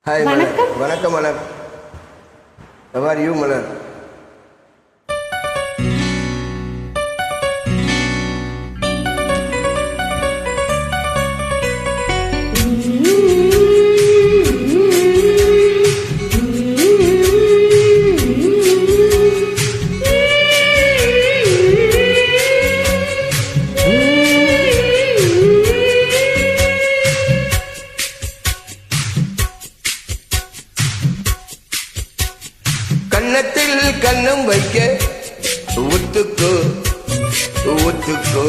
Hi மலர். வணக்கம் மலர். How are you மலர்? கன்னத்தில் கண்ணம் வைக்க ஒத்துக்கோ ஒத்துக்கோ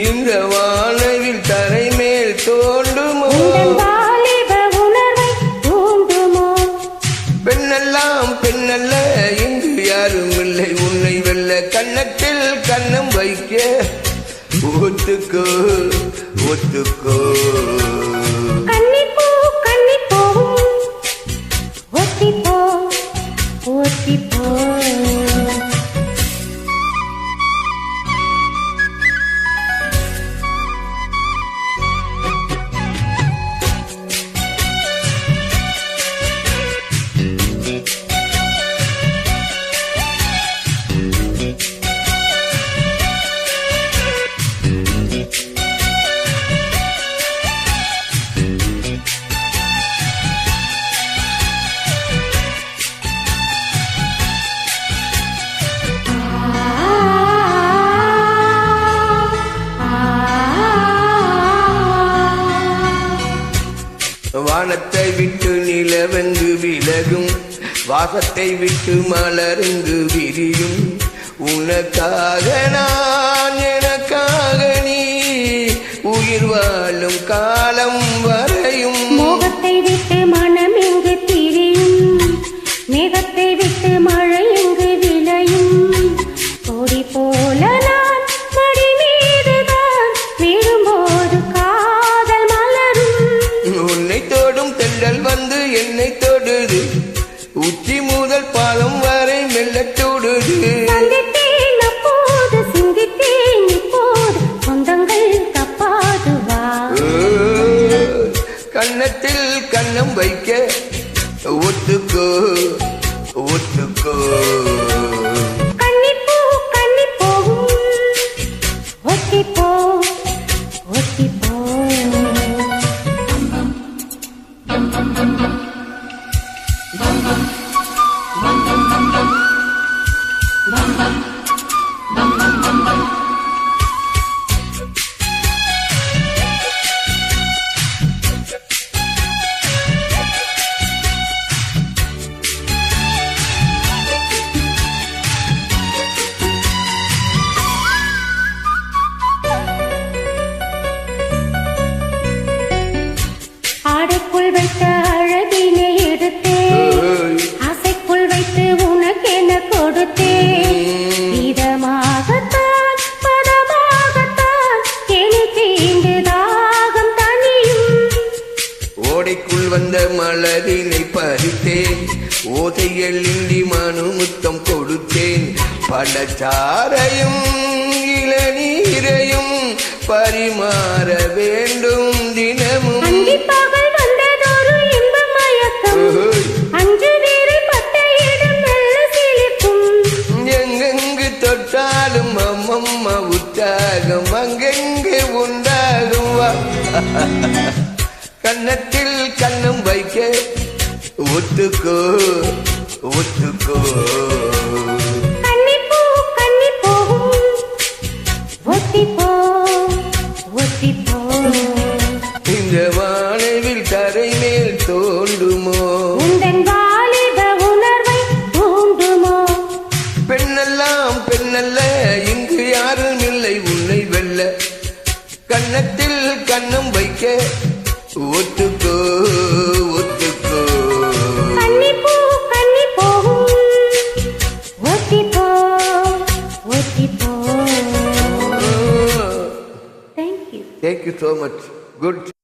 இந்த வானவில் தரை மேல் தோண்டுமோ பெண்ணெல்லாம் பெண்ணல்ல இங்கு யாரும் இல்லை உன்னை வெல்ல கன்னத்தில் கண்ணம் வைக்க ஒத்துக்கோ ஒத்துக்கோ கன்னிப்பூ கன்னிப்பூ ஒத்திப்போ ஒத்திப்போ வானத்தை விட்டு நிலவெங்கு விலகும் வாசத்தை விட்டு மலர்ந்து விரியும் உனக்காக நான் எனக்காக நீ உயிர் வாழும் காலம் வரையும் மோகத்தை விட்டு மனம் எங்கு திரியும் மேகத்தை விட்டு மழை எங்கு விளையும் கோடி போல நான் மடி மீதுதான் விடும்போது காதல் மலரும் உன்னை தோடும் தென்றல் வந்து என்னை தொடுது உச்சி முதல் பாதம் வரை மெல்ல தொடுது சந்தித்தேன் அப்போது சிந்தித்தேன் இப்போது சொந்தங்கள் தப்பாது வா கன்னத்தில் கண்ணம் வைக்க ஒத்துக்கோ ஒத்துக்கோ கன்னிப்பூ கன்னிப்பூ ஒத்திப்போ ஒத்திப்போ ஆடைக்குள் வைத்த அழகினை எடுத்தேன் ஆசைக்குள் வைத்து உனக்கென கொடுத்தேன் இதமாகத்தான் பதமாகத்தான் எனக்கு இந்த தாகம் தனியும் ஓடைக்குள் வந்த மலரினை பறித்தேன் ஓசையில் இன்றி மனுமுத்தம் கொடுத்தேன் பழச்சாரையும் இளநீரையும் பரிமாற வேண்டும் தினமும் பகல் வந்ததொரு இன்ப மயக்கம் அஞ்சு வேறு பட்ட இடம் நல்ல சிலிக்கும் எங்கெங்கு தொட்டாலும் அம்மம்மா உற்சாகம் அங்கெங்கு உண்டாகும் வா. கன்னத்தில் கண்ணம் வைக்க ஒத்துக்கோ ஒத்துக்கோ கன்னிப்பூ கன்னிப்பூ ஒத்திப்போ ஒத்திப்போ இந்த வானவில் தரை மேல் தோண்டுமோ உந்தன் வாலிப உணர்வை தூண்டுமோ பெண்ணெல்லாம் பெண்ணல்ல இங்கு யாரும் இல்லை உன்னை வெல்ல கன்னத்தில் கண்ணம் வைக்க ஒத்துக்கோ ஒத்துக்கோ கன்னிப்பூ கன்னிப்பூ ஒத்திப்போ ஒத்திப்போ Thank you. Thank you so much. Good.